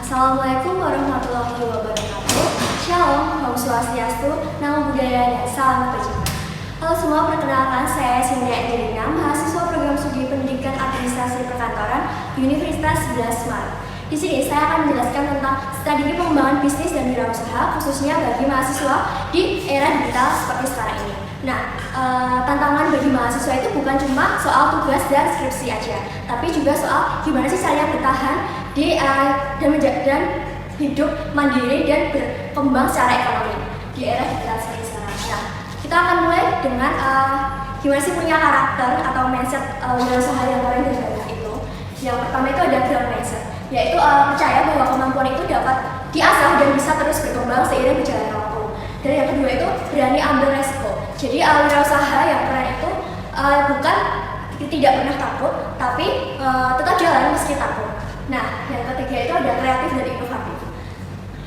Assalamualaikum warahmatullahi wabarakatuh. Shalom, Om Swastiastu, Namo Buddhaya, dan salam kebajikan. Halo semua, perkenalkan saya Sindia Angelina, mahasiswa program studi pendidikan administrasi perkantoran Universitas 11 Maret. Di sini saya akan menjelaskan tentang strategi pengembangan bisnis dan wirausaha, khususnya bagi mahasiswa di era digital seperti sekarang ini. Nah, tantangan bagi mahasiswa itu bukan cuma soal tugas dan skripsi aja, tapi juga soal gimana sih saya bertahan di dan hidup mandiri dan berkembang secara ekonomi di era digital seperti sekarang. Nah, kita akan mulai dengan gimana sih punya karakter atau mindset wirausaha yang paling berbeda itu. Yang pertama itu ada growth mindset, yaitu percaya bahwa kemampuan itu dapat diasah dan bisa terus berkembang seiring berjalannya waktu. Dan yang kedua itu berani ambil resiko. Jadi wirausaha yang keren itu bukan tidak pernah takut, tapi tetap jalan meski takut. Nah, yang ketiga itu ada kreatif dan inovatif.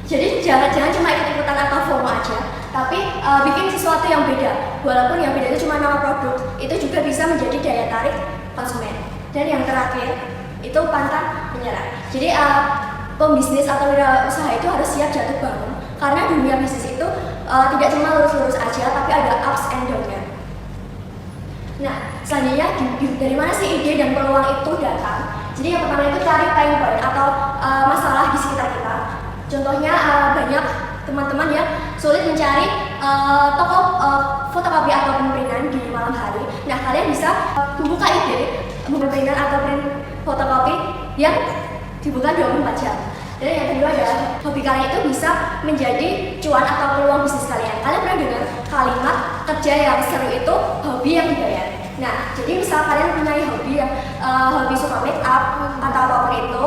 Jadi jangan cuma ikut-ikutan atau FOMO aja, tapi bikin sesuatu yang beda. Walaupun yang beda itu cuma nama produk, itu juga bisa menjadi daya tarik konsumen. Dan yang terakhir itu pantang menyerah. Jadi pembisnis atau wirausaha itu harus siap jatuh bangun, karena dunia bisnis itu tidak cuma lurus-lurus aja, tapi ada ups and down-nya. Nah, selanjutnya dari mana sih ide dan peluang itu datang? Jadi yang pertama itu cari pain point atau masalah di sekitar kita. Contohnya banyak teman-teman yang sulit mencari toko fotokopi atau printeran di malam hari. Nah, kalian bisa membuka ide printeran atau print fotokopi yang dibuka 24 jam. Dan yang kedua adalah hobi kalian itu bisa menjadi cuan atau peluang bisnis kalian. Kalian pernah dengar kalimat kerja yang seru itu hobi yang dibayar? Nah, jadi misal kalian punya hobi yang hobi suka make up atau apapun itu,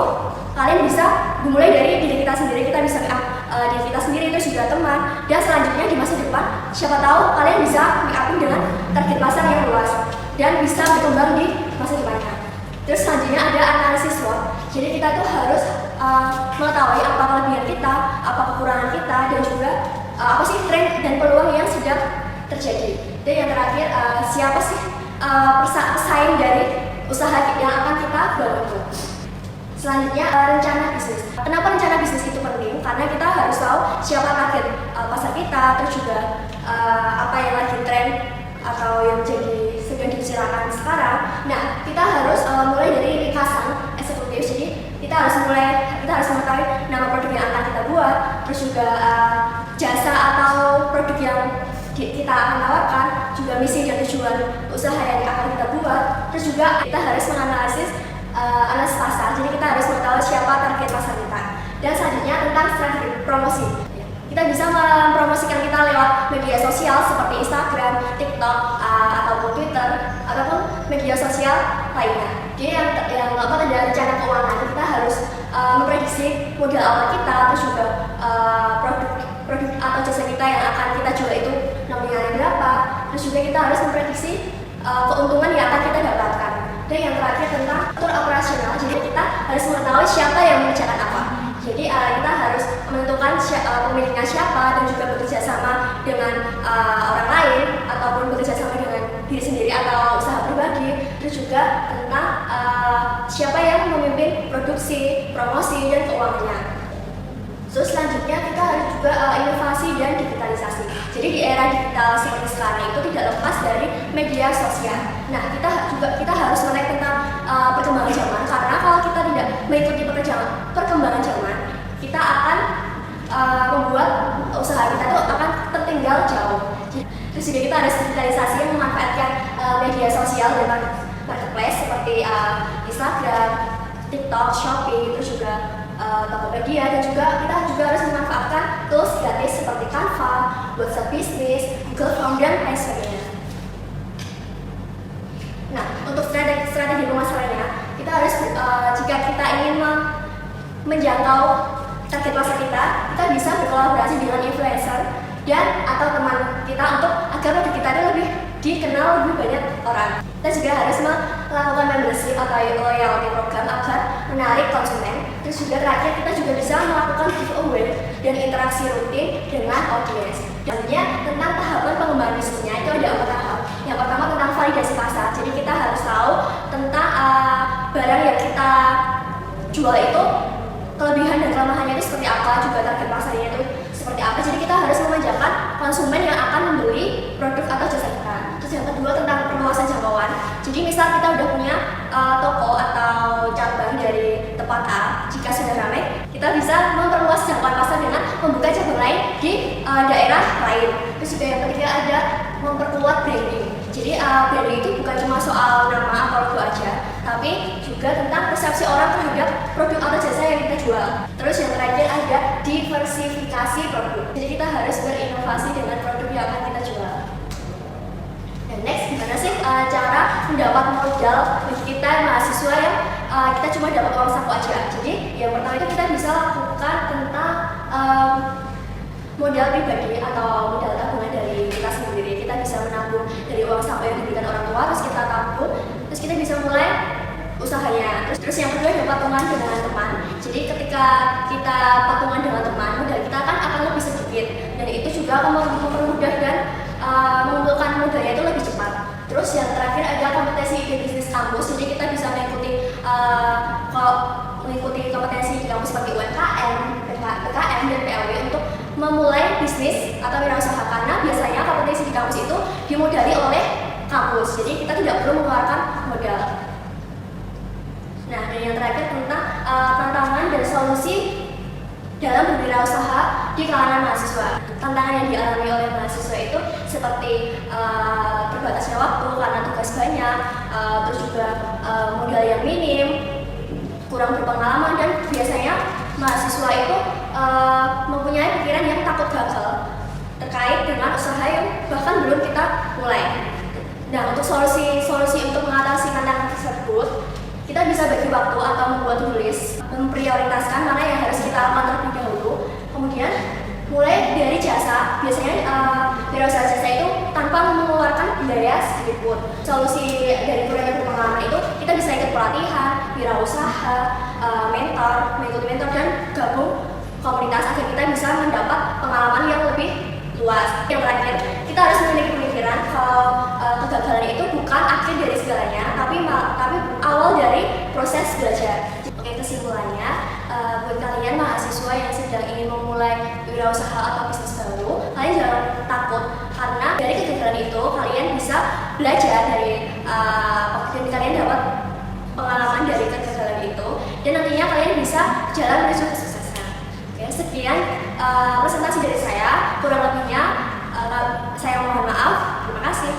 kalian bisa dimulai dari diri kita sendiri. Kita bisa make up diri kita sendiri, itu juga teman. Dan selanjutnya di masa depan, siapa tahu kalian bisa make up dengan target pasar yang luas dan bisa berkembang di masa depannya. Terus selanjutnya ada analisis SWOT. Jadi kita tuh harus mengetahui apa kelebihan kita, apa kekurangan kita, dan juga apa sih tren dan peluang yang sedang terjadi. Dan yang terakhir, siapa sih pesaing dari usaha yang akan kita bangun. Selanjutnya rencana bisnis. Kenapa rencana bisnis itu penting? Karena kita harus tahu siapa target pasar kita, terus juga apa yang lagi tren atau yang jadi sedang dibicarakan sekarang. Nah, kita harus mulai dari ringkasan eksekutif. Jadi kita harus mengetahui nama produk yang akan kita buat, terus juga jasa atau produk yang kita akan tawarkan, juga misi dan tujuan usaha yang akan kita buat. Terus juga kita harus menganalisis analisis pasar. Jadi kita harus mengetahui siapa target pasar kita. Dan selanjutnya tentang strategi promosi. Kita bisa mempromosikan kita lewat media sosial seperti Instagram, TikTok, ataupun Twitter, ataupun media sosial lainnya. Jadi yang keempat ada rencana keuangan. Kita harus memprediksi modal awal kita, terus juga produk atau jasa kita yang akan kita jual itu nominalnya berapa. Terus juga kita harus memprediksi keuntungan yang akan kita dapatkan. Dan yang terakhir tentang atur operasional. Jadi kita harus mengetahui siapa yang mengerjakan apa. Jadi kita harus menentukan pemiliknya siapa, dan juga bekerja sama dengan orang lain ataupun bekerja sama dengan diri sendiri atau usaha pribadi. Terus juga tentang siapa yang memimpin produksi, promosi, dan keuangannya. Terus selanjutnya kita harus juga inovasi dan digitalisasi. Jadi di era digital seperti sekarang itu tidak lepas dari media sosial. Nah, kita harus melek tentang perkembangan zaman, karena kalau kita tidak mengikuti perkembangan zaman, kita akan membuat usaha kita itu akan tertinggal jauh. Terus juga kita harus digitalisasi yang memanfaatkan media sosial dan marketplace seperti Instagram, TikTok, Shopee, terus juga Tokopedia, dan juga kita harus memanfaatkan tools gratis seperti Canva, WhatsApp Business, Google Form, dan lain sebagainya. Nah, untuk strategi pemasarannya, kita harus jika kita ingin menjangkau target pasar kita bisa berkolaborasi dengan influencer dan atau teman kita untuk agar produk kita itu lebih dikenal lebih banyak orang. Kita juga harus melakukan membership atau loyalty program agar menarik konsumen. Terus juga terakhir kita juga bisa melakukan giveaway dan interaksi rutin dengan audiens. Selanjutnya tentang tahapan pengembangan bisnisnya itu ada 4 tahap. Yang pertama tentang validasi pasar. Jadi kita harus tahu tentang barang yang kita jual itu kelebihan dan kelemahannya Jadi misal kita udah punya toko atau cabang dari tempat A, jika sudah ramai, kita bisa memperluas jangkauan pasar dengan membuka cabang lain di daerah lain. Terus juga yang ketiga ada memperkuat branding. Jadi branding itu bukan cuma soal nama atau logo aja, tapi juga tentang persepsi orang terhadap produk atau jasa yang kita jual. Terus yang terakhir ada diversifikasi produk. Jadi kita harus berinovasi dengan produk yang akan kita jual. Dan next, gimana sih cara mendapat modal bagi kita mahasiswa yang kita cuma dapat uang saku aja? Jadi yang pertama itu kita bisa lakukan tentang modal pribadi atau modal tabungan dari kita sendiri. Kita bisa menabung dari uang saku yang diberikan orang tua, terus kita tabung, terus kita bisa mulai usahanya. Terus yang kedua ada patungan dengan teman. Jadi ketika kita patungan dengan teman, modal kita akan lebih sedikit, dan itu juga akan mempermudah dan mengumpulkan modalnya itu lebih cepat. Terus yang terakhir ada kompetensi ide bisnis kampus. Jadi kita bisa mengikuti kompetensi di kampus seperti UMKM, PKM, dan PLW untuk memulai bisnis atau wirausaha, karena biasanya kompetensi di kampus itu dimodali oleh kampus. Jadi kita tidak perlu mengeluarkan modal. Nah, dan yang terakhir tentang tantangan dan solusi dalam berwirausaha di kalangan mahasiswa. Tantangan yang dialami oleh mahasiswa itu seperti terbatasnya waktu karena tugas banyak, terus juga modal yang minim, kurang berpengalaman, dan biasanya mahasiswa itu mempunyai pikiran yang takut gagal terkait dengan usaha yang bahkan belum kita mulai. Nah, untuk solusi untuk mengatasi tantangan tersebut, kita bisa bagi waktu atau membuat to-do list, memprioritaskan mana yang harus kita lakukan terlebih dahulu. Kemudian mulai dari jasa, biasanya wirausaha jasa itu tanpa mengeluarkan biaya sedikit pun. Solusi dari kurangnya berpengalaman itu kita bisa ikut pelatihan, wirausaha, mengikuti mentor, dan gabung komunitas agar kita bisa mendapat pengalaman yang lebih luas. Yang terakhir, kita harus memiliki pemikiran kalau kegagalan itu bukan akhir dari segalanya, tapi awal dari proses belajar. Oke, kesimpulannya, buat kalian mahasiswa yang sedang ingin memulai wirausaha atau bisnis baru, kalian jangan takut, karena dari kegagalan itu kalian bisa belajar dari kalian dapat pengalaman dari kegagalan itu, dan nantinya kalian bisa jalan menuju kesuksesan. Oke, sekian presentasi dari saya. Kurang lebihnya saya mohon maaf. Terima kasih.